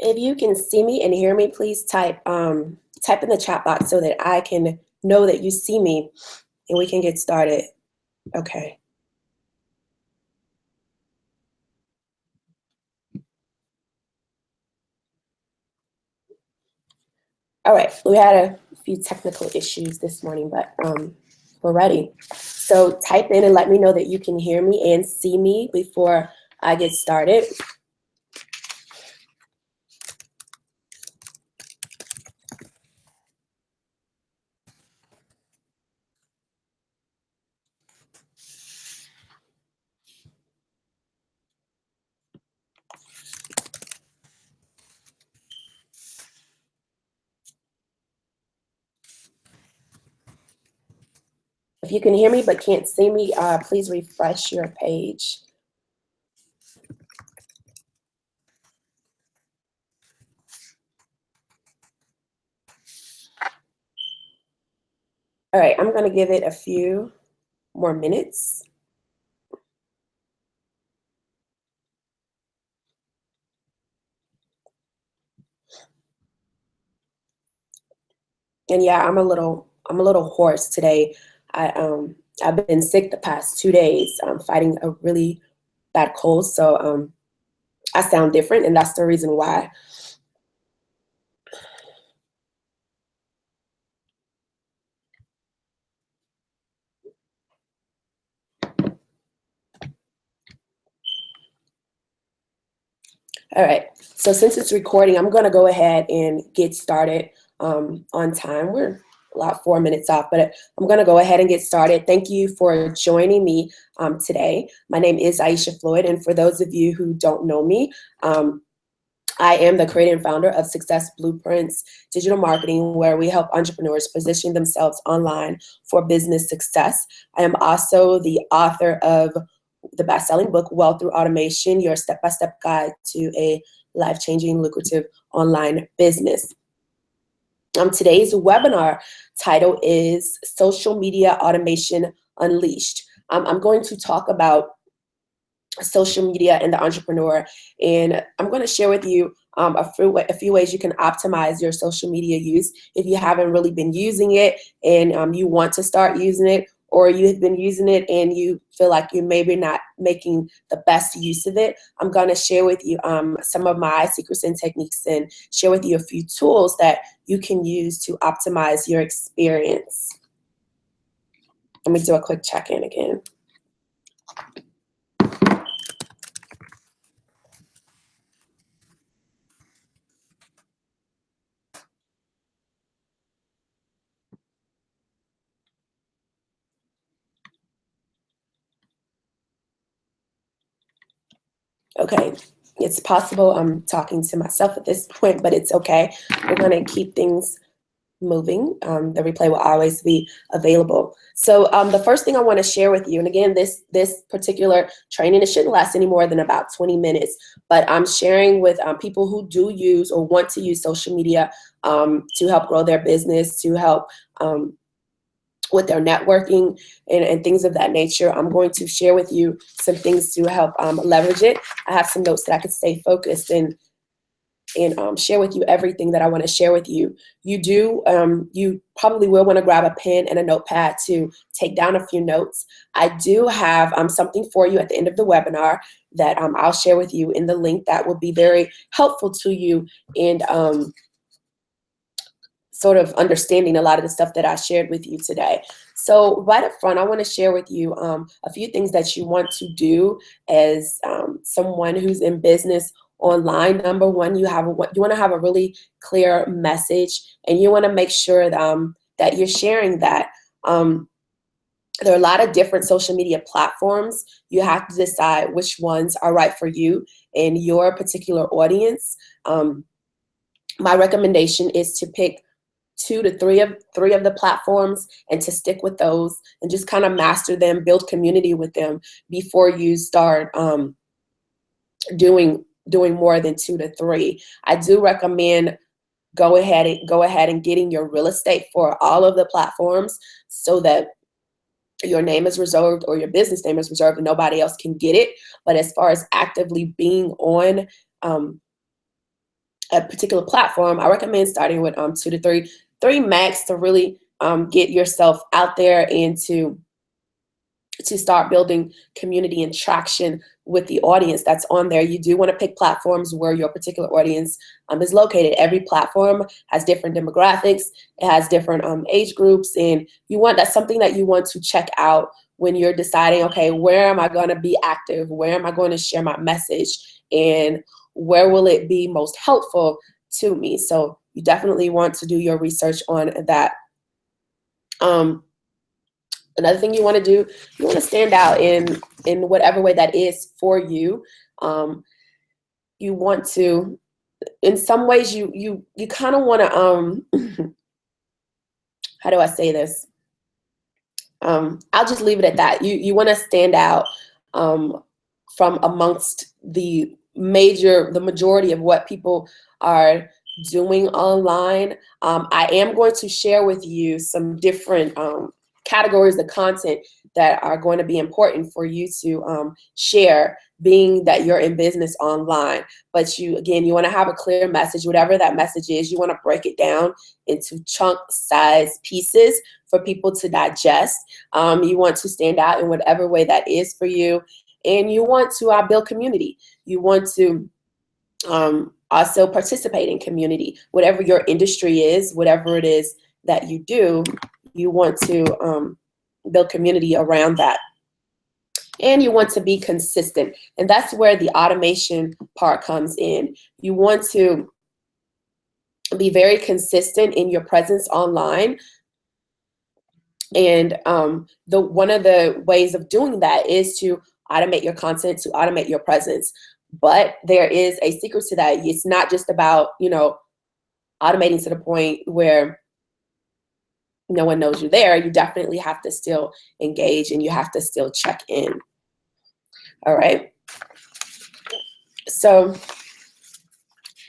If you can see me and hear me, please type in the chat box so that I can know that you see me and we can get started. Okay. All right, we had a few technical issues this morning, but we're ready. So type in and let me know that you can hear me and see me before I get started. If you can hear me but can't see me, please refresh your page. All right, I'm going to give it a few more minutes. And yeah, I'm a little hoarse today. I've been sick the past 2 days. I'm fighting a really bad cold, so I sound different, and that's the reason why. All right, so since it's recording, I'm going to go ahead and get started on time. We're about 4 minutes off, but I'm going to go ahead and get started. Thank you for joining me today. My name is Aisha Floyd, and for those of you who don't know me, I am the creator and founder of Success Blueprints Digital Marketing, where we help entrepreneurs position themselves online for business success. I am also the author of the best-selling book, Wealth Through Automation, Your Step-by-Step Guide to a Life-Changing Lucrative Online Business. Today's webinar title is Social Media Automation Unleashed. I'm going to talk about social media and the entrepreneur, and I'm going to share with you a few ways you can optimize your social media use if you haven't really been using it and you want to start using it, or you have been using it and you feel like you're maybe not making the best use of it. I'm going to share with you some of my secrets and techniques and share with you a few tools that you can use to optimize your experience. Let me do a quick check-in again. Okay, it's possible I'm talking to myself at this point, but it's okay. We're going to keep things moving. The replay will always be available. So the first thing I want to share with you, and again, this particular training, it shouldn't last any more than about 20 minutes, but I'm sharing with people who do use or want to use social media to help grow their business, to help with their networking and things of that nature. I'm going to share with you some things to help leverage it. I have some notes that I could stay focused and share with you everything that I want to share with you. You probably will want to grab a pen and a notepad to take down a few notes. I do have something for you at the end of the webinar that I'll share with you in the link that will be very helpful to you in sort of understanding a lot of the stuff that I shared with you today. So right up front, I want to share with you a few things that you want to do as someone who's in business online. Number one, you want to have a really clear message, and you want to make sure that you're sharing that. There are a lot of different social media platforms. You have to decide which ones are right for you and your particular audience. My recommendation is to pick 2 to 3 of the platforms and to stick with those and just kind of master them, build community with them before you start doing more than 2 to 3. I do recommend go ahead and getting your real estate for all of the platforms so that your name is reserved or your business name is reserved and nobody else can get it. But as far as actively being on a particular platform, I recommend starting with 2 to 3 max to really get yourself out there and to start building community and traction with the audience that's on there. You do want to pick platforms where your particular audience is located. Every platform has different demographics. It has different age groups, and that's something that you want to check out when you're deciding, okay, where am I going to be active? Where am I going to share my message? And where will it be most helpful to me? So you definitely want to do your research on that. Another thing you want to do, you want to stand out in whatever way that is for you. You want to, in some ways, you kind of want to, how do I say this? I'll just leave it at that. You want to stand out from amongst the majority of what people are doing online. I am going to share with you some different categories of content that are going to be important for you to share, being that you're in business online. But you want to have a clear message. Whatever that message is, you want to break it down into chunk-sized pieces for people to digest. You want to stand out in whatever way that is for you. And you want to build community. You want to also participate in community. Whatever your industry is, whatever it is that you do, you want to build community around that. And you want to be consistent. And that's where the automation part comes in. You want to be very consistent in your presence online. And one of the ways of doing that is to automate your content, to automate your presence. But there is a secret to that. It's not just about, automating to the point where no one knows you're there. You definitely have to still engage and you have to still check in. All right. So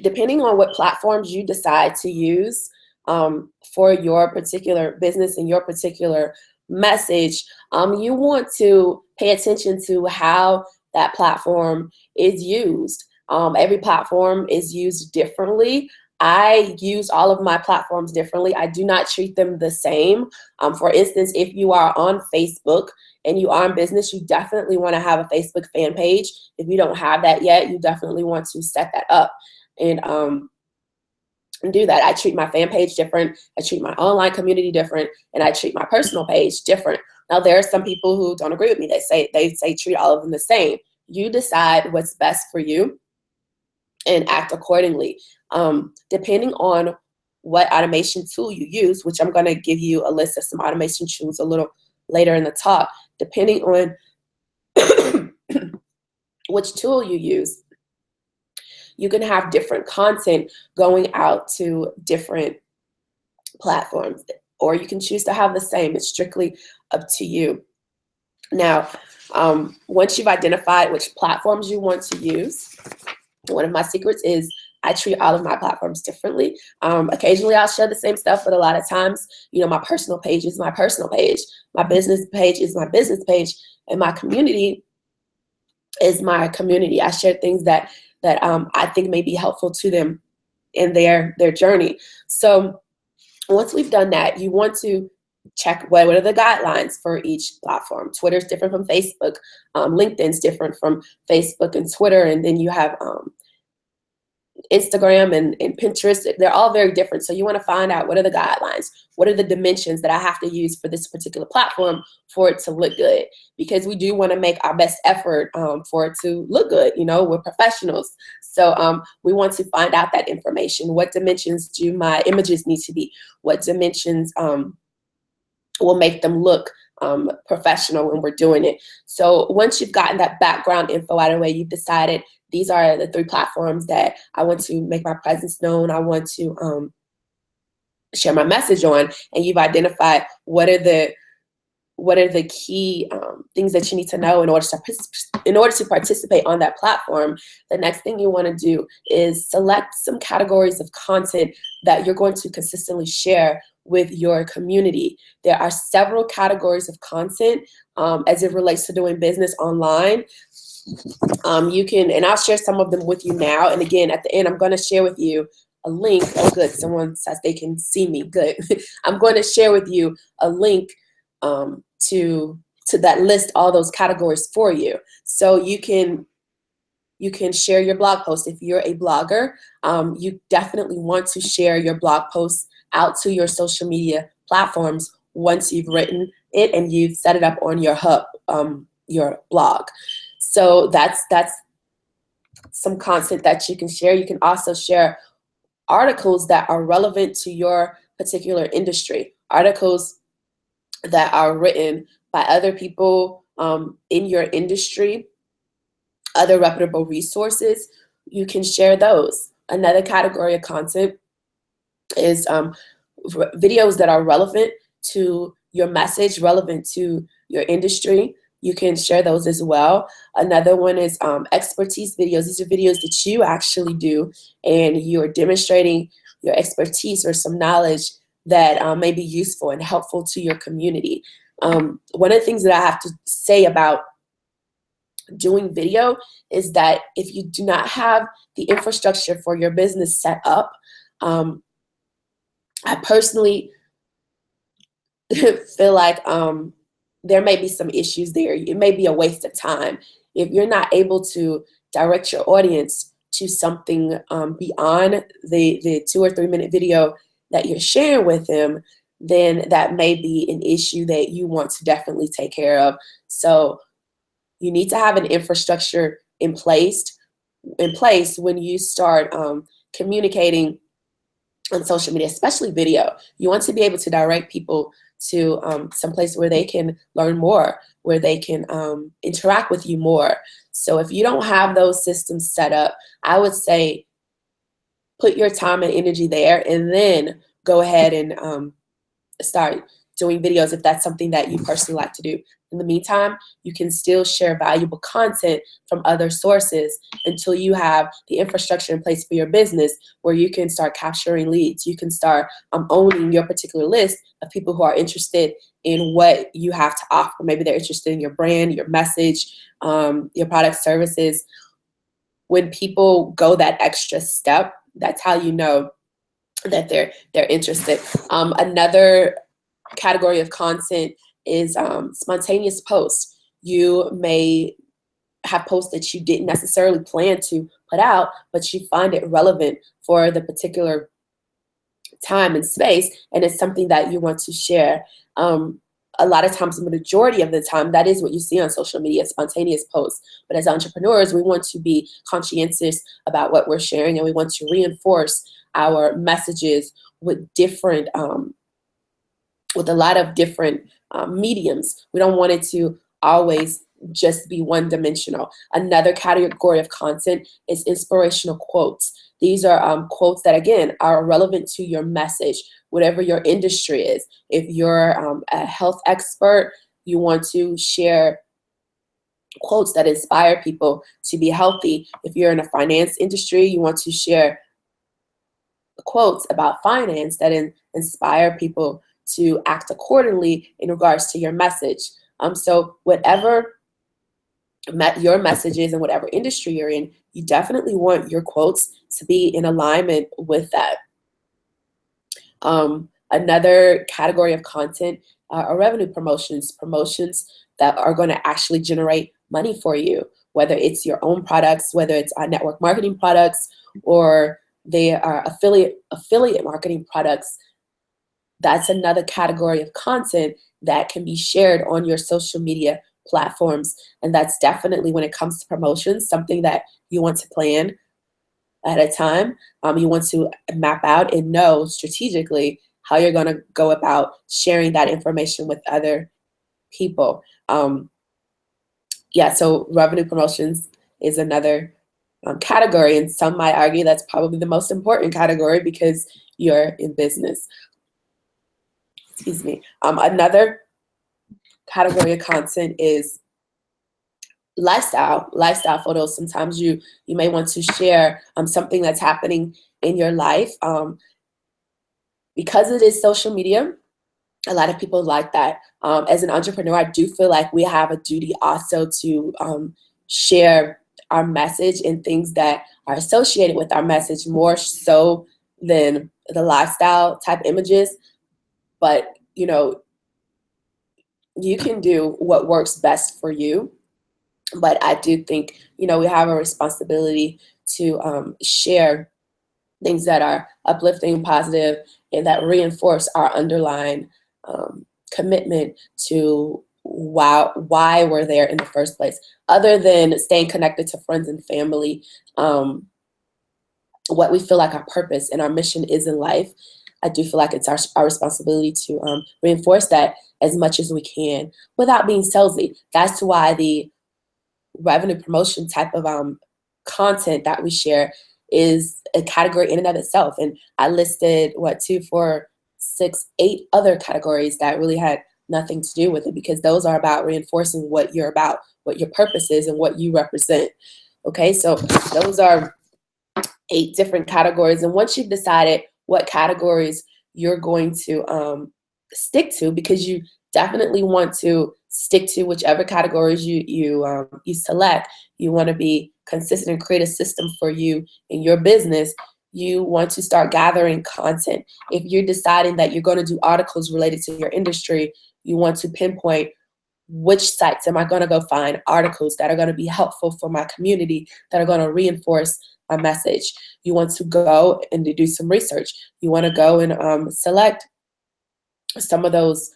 depending on what platforms you decide to use for your particular business and your particular message, you want to pay attention to how that platform is used. Every platform is used differently. I use all of my platforms differently. I do not treat them the same. For instance, if you are on Facebook and you are in business, you definitely want to have a Facebook fan page. If you don't have that yet, you definitely want to set that up and do that. I treat my fan page different. I treat my online community different, and I treat my personal page different. Now, there are some people who don't agree with me. They say treat all of them the same. You decide what's best for you and act accordingly. Depending on what automation tool you use, which I'm going to give you a list of some automation tools a little later in the talk, depending on which tool you use, you can have different content going out to different platforms, or you can choose to have the same. It's strictly up to you. Now, once you've identified which platforms you want to use, one of my secrets is I treat all of my platforms differently. Occasionally I'll share the same stuff, but a lot of times, my personal page is my personal page. My business page is my business page, and my community is my community. I share things that I think may be helpful to them in their journey. So once we've done that, you want to check what are the guidelines for each platform. Twitter is different from Facebook. LinkedIn's different from Facebook and Twitter. And then you have Instagram and Pinterest. They're all very different. So you want to find out what are the guidelines, what are the dimensions that I have to use for this particular platform for it to look good, because we do want to make our best effort for it to look good. We're professionals. So we want to find out that information. What dimensions do my images need to be? What dimensions will make them look professional when we're doing it? So once you've gotten that background info out of the way, you've decided these are the 3 platforms that I want to make my presence known. I want to share my message on, and you've identified what are the key things that you need to know in order to participate on that platform. The next thing you want to do is select some categories of content that you're going to consistently share with your community. There are several categories of content as it relates to doing business online. You can, and I'll share some of them with you now. And again, at the end, I'm going to share with you a link. Oh, good. Someone says they can see me. Good. I'm going to share with you a link to that list all those categories for you, so you can share your blog post. If you're a blogger, you definitely want to share your blog posts out to your social media platforms once you've written it and you've set it up on your hub, your blog. So that's some content that you can share. You can also share articles that are relevant to your particular industry, articles that are written by other people in your industry, other reputable resources. You can share those. Another category of content is videos that are relevant to your message, relevant to your industry. You can share those as well. Another one is expertise videos. These are videos that you actually do, and you're demonstrating your expertise or some knowledge that may be useful and helpful to your community. One of the things that I have to say about doing video is that if you do not have the infrastructure for your business set up, I personally feel like there may be some issues there. It may be a waste of time if you're not able to direct your audience to something beyond the 2 or 3 minute video that you're sharing with them. Then that may be an issue that you want to definitely take care of. So you need to have an infrastructure in place when you start communicating on social media, especially video. You want to be able to direct people to some place where they can learn more, where they can interact with you more. So if you don't have those systems set up, I would say put your time and energy there, and then go ahead and start doing videos if that's something that you personally like to do. In the meantime, you can still share valuable content from other sources until you have the infrastructure in place for your business, where you can start capturing leads. You can start owning your particular list of people who are interested in what you have to offer. Maybe they're interested in your brand, your message, your product, services. When people go that extra step, that's how you know that they're interested. Another category of content is spontaneous posts. You may have posts that you didn't necessarily plan to put out, but you find it relevant for the particular time and space, and it's something that you want to share. A lot of times, the majority of the time, that is what you see on social media, spontaneous posts. But as entrepreneurs, we want to be conscientious about what we're sharing, and we want to reinforce our messages with different with a lot of different mediums. We don't want it to always just be one-dimensional. Another category of content is inspirational quotes. These are quotes that, again, are relevant to your message, whatever your industry is. If you're a health expert, you want to share quotes that inspire people to be healthy. If you're in a finance industry, you want to share quotes about finance that inspire people to act accordingly in regards to your message. So whatever your message is and whatever industry you're in, you definitely want your quotes to be in alignment with that. Another category of content are revenue promotions that are going to actually generate money for you, whether it's your own products, whether it's network marketing products, or they are affiliate marketing products. That's another category of content that can be shared on your social media platforms. And that's definitely, when it comes to promotions, something that you want to plan at a time. You want to map out and know strategically how you're going to go about sharing that information with other people. Yeah, so revenue promotions is another category, and some might argue that's probably the most important category because you're in business. Excuse me. Another category of content is lifestyle photos. Sometimes you may want to share something that's happening in your life. Because it is social media, a lot of people like that. As an entrepreneur, I do feel like we have a duty also to share our message and things that are associated with our message more so than the lifestyle type images. But, you know, you can do what works best for you. But I do think, you know, we have a responsibility to share things that are uplifting, positive, and that reinforce our underlying commitment to why we're there in the first place. Other than staying connected to friends and family, what we feel like our purpose and our mission is in life, I do feel like it's our responsibility to reinforce that as much as we can without being salesy. That's why the revenue promotion type of content that we share is a category in and of itself. And I listed 2, 4, 6, 8 other categories that really had nothing to do with it, because those are about reinforcing what you're about, what your purpose is, and what you represent. Okay, so those are 8 different categories. And once you've decided what categories you're going to stick to, because you definitely want to stick to whichever categories you select. You want to be consistent and create a system for you in your business. You want to start gathering content. If you're deciding that you're going to do articles related to your industry, you want to pinpoint which sites am I going to go find articles that are going to be helpful for my community, that are going to reinforce my message. You want to go and do some research. You want to go and select some of those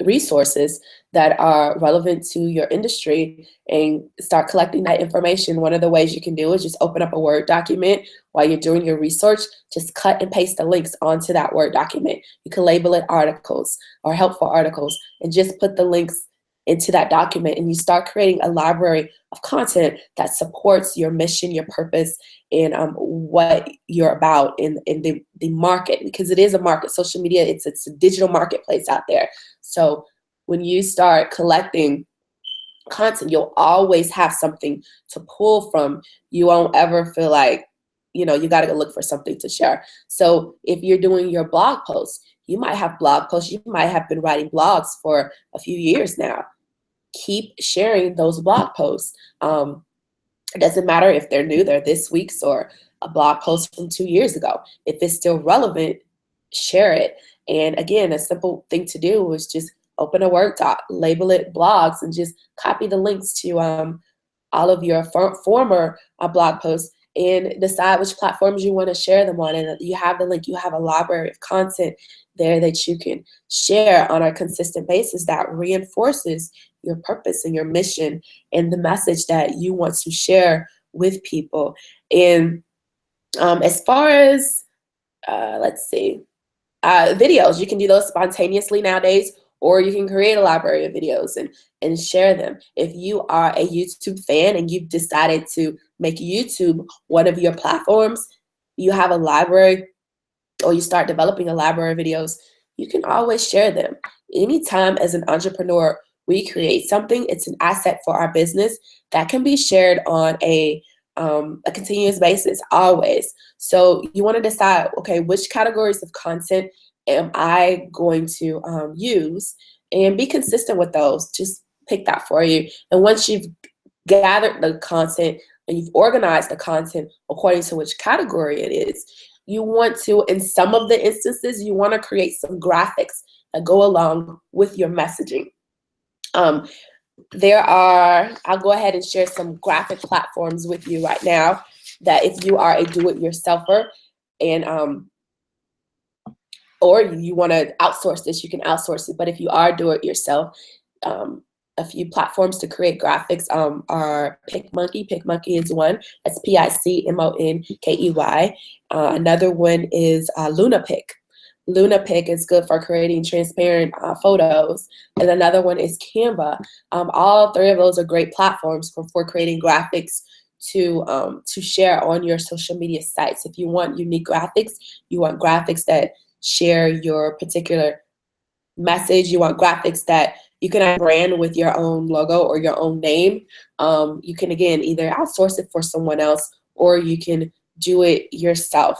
resources that are relevant to your industry and start collecting that information. One of the ways you can do is just open up a Word document while you're doing your research. Just cut and paste the links onto that Word document. You can label it articles or helpful articles and just put the links into that document, and you start creating a library of content that supports your mission, your purpose, and what you're about in the market, because it is a market. Social media, it's a digital marketplace out there. So when you start collecting content, you'll always have something to pull from. You won't ever feel like, you got to go look for something to share. So if you're doing your blog posts, you might have blog posts. You might have been writing blogs for a few years now. Keep sharing those blog posts. It doesn't matter if they're new, they're this week's or a blog post from 2 years ago. If it's still relevant, share it. And again, a simple thing to do is just open a Word doc, label it blogs, and just copy the links to all of your former blog posts and decide which platforms you want to share them on. And you have the link, you have a library of content there that you can share on a consistent basis that reinforces your purpose and your mission and the message that you want to share with people. And as far as, let's see, videos, you can do those spontaneously nowadays, or you can create a library of videos and share them. If you are a YouTube fan and you've decided to make YouTube one of your platforms, you have a library, or you start developing a library of videos, you can always share them. Anytime as an entrepreneur we create something, it's an asset for our business that can be shared on a continuous basis, always. So you want to decide, okay, which categories of content am I going to use, and be consistent with those. Just pick that for you. And once you've gathered the content and you've organized the content according to which category it is, you want to, in some of the instances, you want to create some graphics that go along with your messaging. I'll go ahead and share some graphic platforms with you right now that if you are a do-it-yourselfer and or you want to outsource this, you can outsource it. But if you are do-it-yourself, a few platforms to create graphics are PicMonkey. PicMonkey is one. That's PICMONKEY. Another one is LunaPic. LunaPic is good for creating transparent photos. And another one is Canva. All 3 of those are great platforms for creating graphics to share on your social media sites. If you want unique graphics, you want graphics that share your particular message, you want graphics that you can brand with your own logo or your own name, you can, again, either outsource it for someone else or you can do it yourself.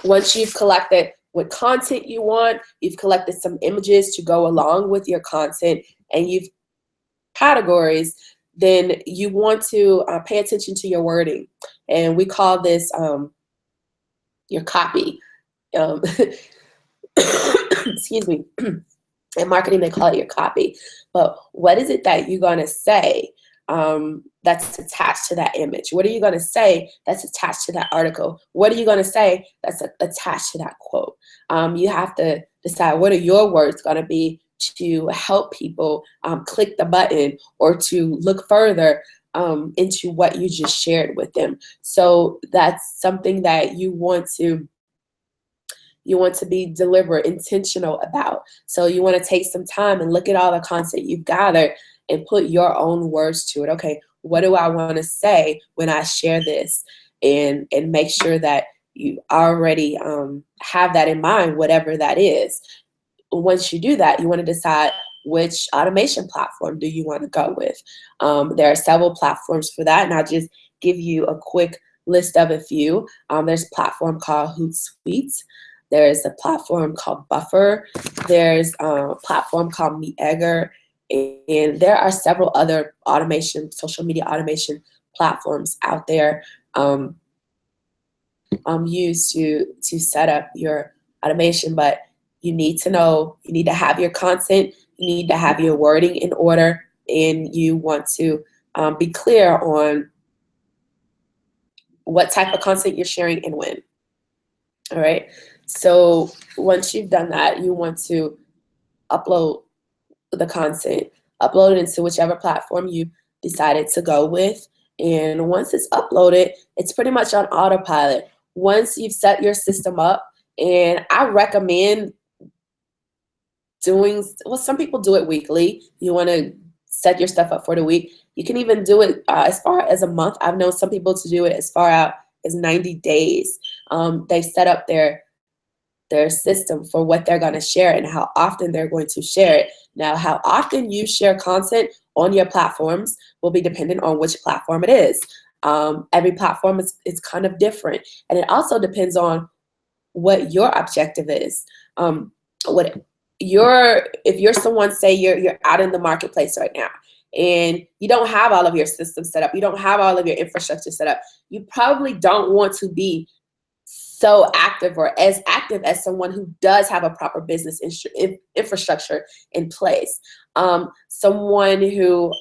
Once you've collected what content you want, you've collected some images to go along with your content, and you've categories then you want to pay attention to your wording. And we call this your copy. Um, excuse me. In marketing, they call it your copy. But what is it that you're going to say that's attached to that image? What are you going to say that's attached to that article? What are you going to say that's attached to that quote? You have to decide what are your words going to be to help people click the button or to look further into what you just shared with them. So that's something that you want to be deliberate, intentional about. So you want to take some time and look at all the content you've gathered and put your own words to it. Okay, what do I want to say when I share this? And make sure that you already have that in mind, whatever that is. Once you do that, you want to decide which automation platform do you want to go with. There are several platforms for that, and I'll just give you a quick list of a few. There's a platform called Hootsuite. There's a platform called Buffer. There's a platform called Meagger. And there are several other social media automation platforms out there used to set up your automation. But you need to have your content, you need to have your wording in order, and you want to be clear on what type of content you're sharing and when. All right. So once you've done that, you want to upload the content, upload it into whichever platform you decided to go with. And once it's uploaded, it's pretty much on autopilot. Once you've set your system up, and I recommend some people do it weekly. You want to set your stuff up for the week. You can even do it as far as a month. I've known some people to do it as far out as 90 days. They've set up their system for what they're going to share and how often they're going to share it. Now, how often you share content on your platforms will be dependent on which platform it is. Every platform is kind of different. And it also depends on what your objective is. If you're someone, say you're out in the marketplace right now, and you don't have all of your systems set up, you don't have all of your infrastructure set up, you probably don't want to be so active or as active as someone who does have a proper business infrastructure in place. Someone who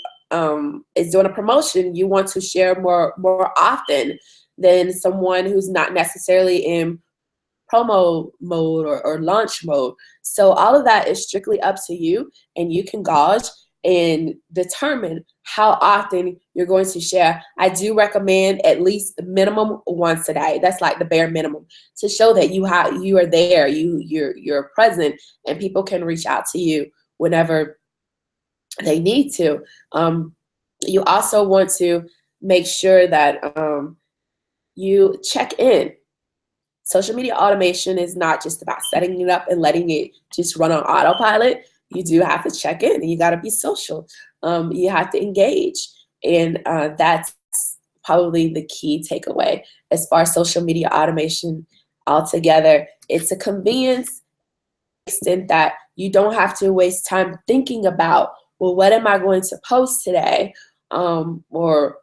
is doing a promotion, you want to share more often than someone who's not necessarily in promo mode or launch mode. So all of that is strictly up to you, and you can gauge and determine how often you're going to share. I do recommend at least minimum once a day. That's like the bare minimum, to show that you are there, you're present, and people can reach out to you whenever they need to. You also want to make sure that you check in. Social media automation is not just about setting it up and letting it just run on autopilot. You do have to check in, and you got to be social. You have to engage, and that's probably the key takeaway as far as social media automation altogether. It's a convenience extent that you don't have to waste time thinking about, well, what am I going to post today, or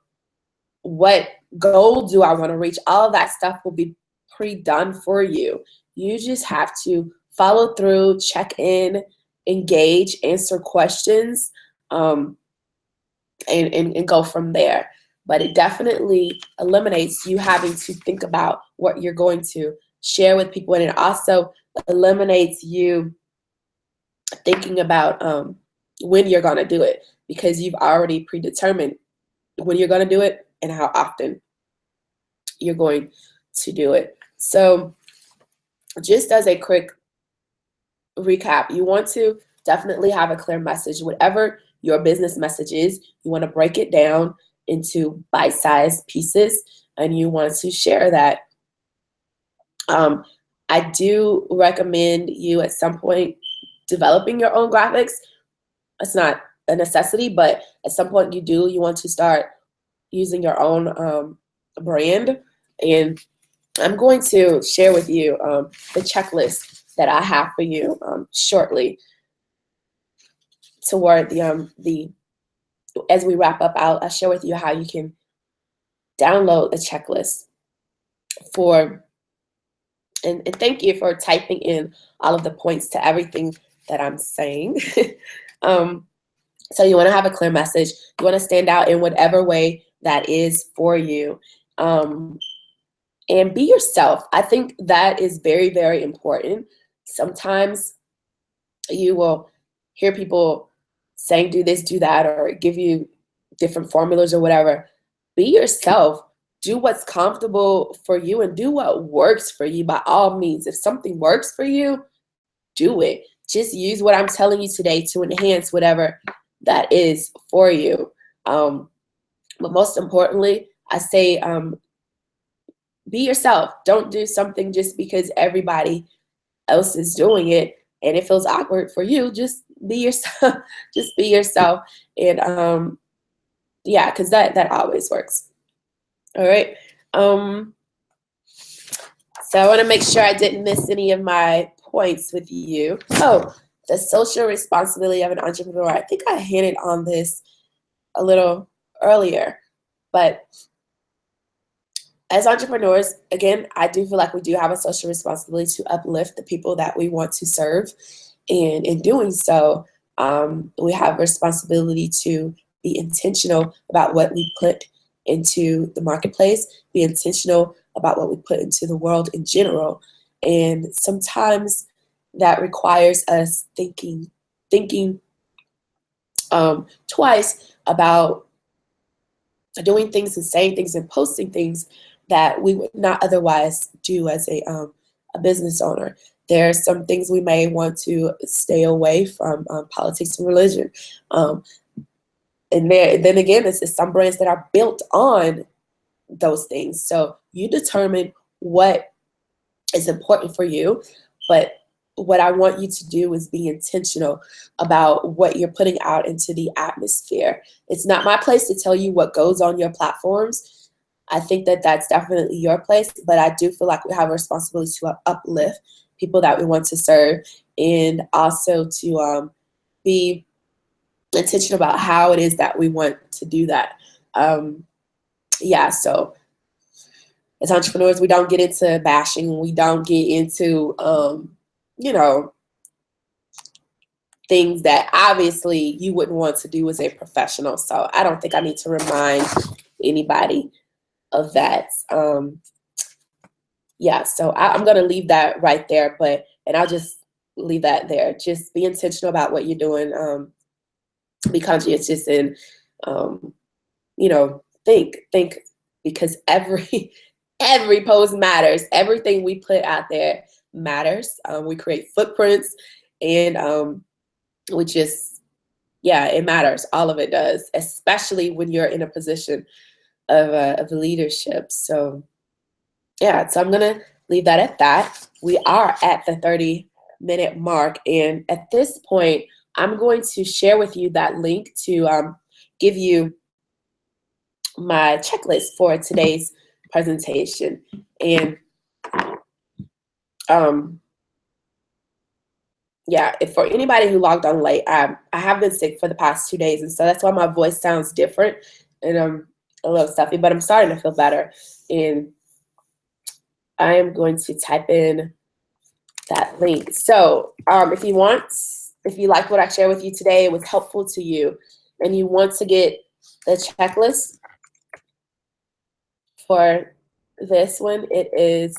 what goal do I want to reach? All of that stuff will be pre-done for you. You just have to follow through, check in, engage, answer questions, and go from there. But it definitely eliminates you having to think about what you're going to share with people, and it also eliminates you thinking about when you're going to do it, because you've already predetermined when you're going to do it and how often you're going to do it. So just as a quick recap, you want to definitely have a clear message. Whatever your business message is, you want to break it down into bite-sized pieces, and you want to share that. I do recommend you at some point developing your own graphics. It's not a necessity, but at some point you want to start using your own brand. And I'm going to share with you the checklist that I have for you shortly toward the as we wrap up, I'll share with you how you can download a checklist for, and thank you for typing in all of the points to everything that I'm saying. So you want to have a clear message. You want to stand out in whatever way that is for you. And be yourself. I think that is very, very important. Sometimes you will hear people saying, do this, do that, or give you different formulas or whatever. Be yourself. Do what's comfortable for you and do what works for you by all means. If something works for you, do it. Just use what I'm telling you today to enhance whatever that is for you. But most importantly, I say, be yourself. Don't do something just because everybody else is doing it and it feels awkward for you. Just be yourself. Just be yourself. And yeah, because that always works. All right. So I want to make sure I didn't miss any of my points with you. Oh, the social responsibility of an entrepreneur. I think I hinted on this a little earlier, but as entrepreneurs, again, I do feel like we do have a social responsibility to uplift the people that we want to serve. And in doing so, we have a responsibility to be intentional about what we put into the marketplace, be intentional about what we put into the world in general. And sometimes that requires us thinking twice about doing things and saying things and posting things that we would not otherwise do as a business owner. There are some things we may want to stay away from, politics and religion. And then again, it's some brands that are built on those things. So you determine what is important for you, but what I want you to do is be intentional about what you're putting out into the atmosphere. It's not my place to tell you what goes on your platforms. I think that that's definitely your place, but I do feel like we have a responsibility to uplift people that we want to serve, and also to be intentional about how it is that we want to do that. Yeah, so as entrepreneurs, we don't get into bashing. We don't get into, you know, things that obviously you wouldn't want to do as a professional. So I don't think I need to remind anybody of that. Yeah, so I'm going to leave that right there, and I'll just leave that there. Just be intentional about what you're doing. Be conscientious and, think, because every post matters. Everything we put out there matters. We create footprints, and we just, yeah, it matters. All of it does, especially when you're in a position of leadership. So yeah, so I'm gonna leave that at that. We are at the 30-minute mark, and at this point, I'm going to share with you that link to give you my checklist for today's presentation. And yeah, if for anybody who logged on late, I have been sick for the past 2 days, and so that's why my voice sounds different and I'm a little stuffy, but I'm starting to feel better. And I am going to type in that link. So if you like what I shared with you today, it was helpful to you, and you want to get the checklist for this one, it is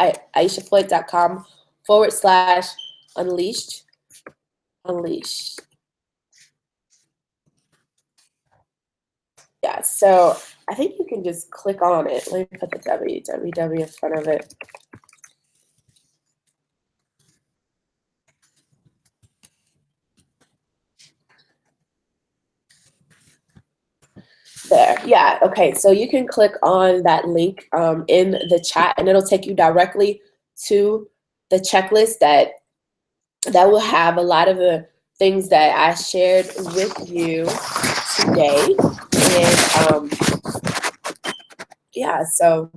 aishafloyd.com/unleashed. Yeah, so I think you can just click on it. Let me put the www in front of it. There, yeah, okay, so you can click on that link in the chat, and it'll take you directly to the checklist that will have a lot of the things that I shared with you today. And yeah, so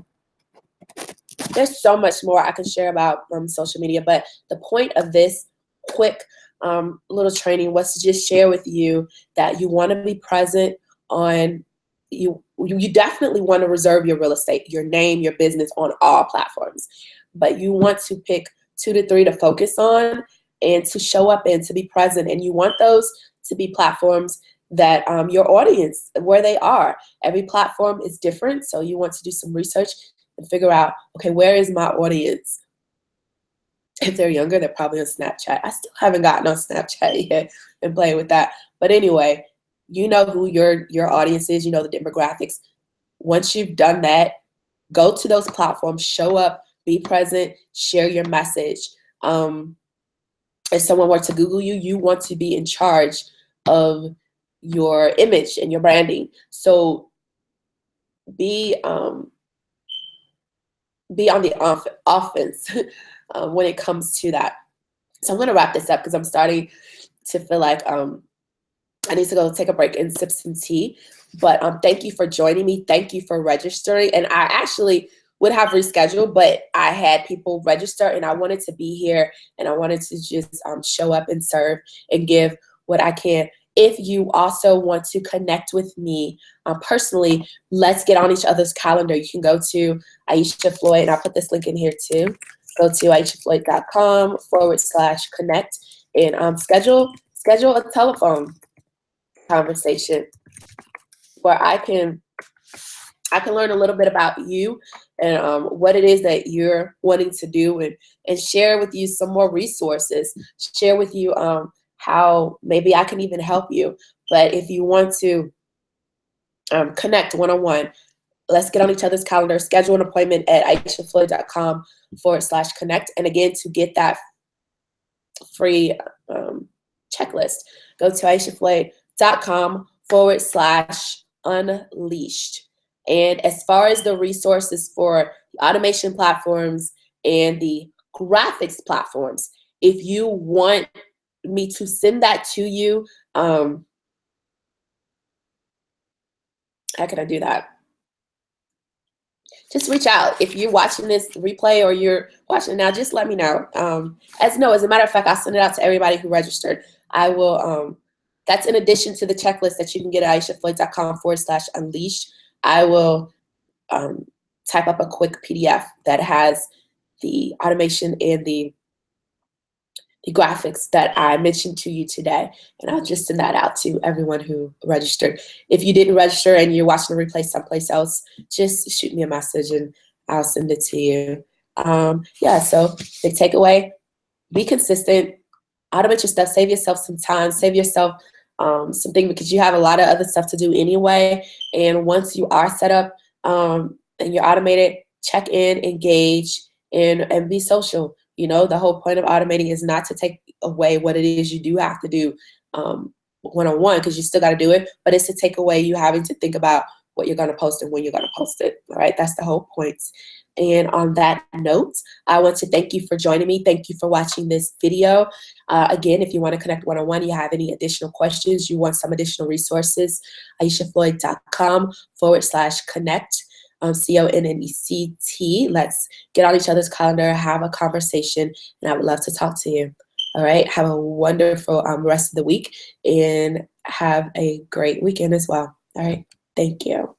there's so much more I can share about social media, but the point of this quick little training was to just share with you that you want to be present on you definitely want to reserve your real estate, your name, your business on all platforms, but you want to pick 2 to 3 to focus on and to show up and to be present. And you want those to be platforms that your audience, where they are. Every platform is different, so you want to do some research and figure out, okay, where is my audience? If they're younger, they're probably on Snapchat. I still haven't gotten on Snapchat yet and playing with that. But anyway, you know who your audience is, you know the demographics. Once you've done that, go to those platforms, show up, be present, share your message. If someone were to Google you, you want to be in charge of your image and your branding. So be on the offense when it comes to that. So I'm going to wrap this up because I'm starting to feel like I need to go take a break and sip some tea. But thank you for joining me. Thank you for registering. And I actually would have rescheduled, but I had people register and I wanted to be here and I wanted to just show up and serve and give what I can. If you also want to connect with me personally, let's get on each other's calendar. You can go to Aisha Floyd, and I'll put this link in here too. Go to aishafloyd.com/connect and schedule a telephone conversation where I can learn a little bit about you and what it is that you're wanting to do and share with you some more resources, share with you how maybe I can even help you. But if you want to connect one-on-one, let's get on each other's calendar, schedule an appointment at aishafloyd.com/connect. And again, to get that free checklist, go to aishafloyd.com/unleashed. And as far as the resources for the automation platforms and the graphics platforms, if you want me to send that to you, how can I do that? Just reach out. If you're watching this replay or you're watching it now, just let me know. As a matter of fact, I'll send it out to everybody who registered. I will, that's in addition to the checklist that you can get at aishafloyd.com/unleashed. I will type up a quick PDF that has the automation and the graphics that I mentioned to you today, and I'll just send that out to everyone who registered. If you didn't register and you're watching the replay someplace else, just shoot me a message and I'll send it to you. Yeah, so the takeaway, be consistent, automate your stuff, save yourself some time, save yourself something because you have a lot of other stuff to do anyway. And once you are set up and you're automated, check in, engage, and be social. You know, the whole point of automating is not to take away what it is you do have to do one-on-one, because you still got to do it, but it's to take away you having to think about what you're going to post and when you're going to post it. All right, that's the whole point. And on that note, I want to thank you for joining me. Thank you for watching this video. Again, if you want to connect one-on-one, you have any additional questions, you want some additional resources, aishafloyd.com/connect. CONNECT. Let's get on each other's calendar, have a conversation, and I would love to talk to you. All right, have a wonderful rest of the week and have a great weekend as well. All right, thank you.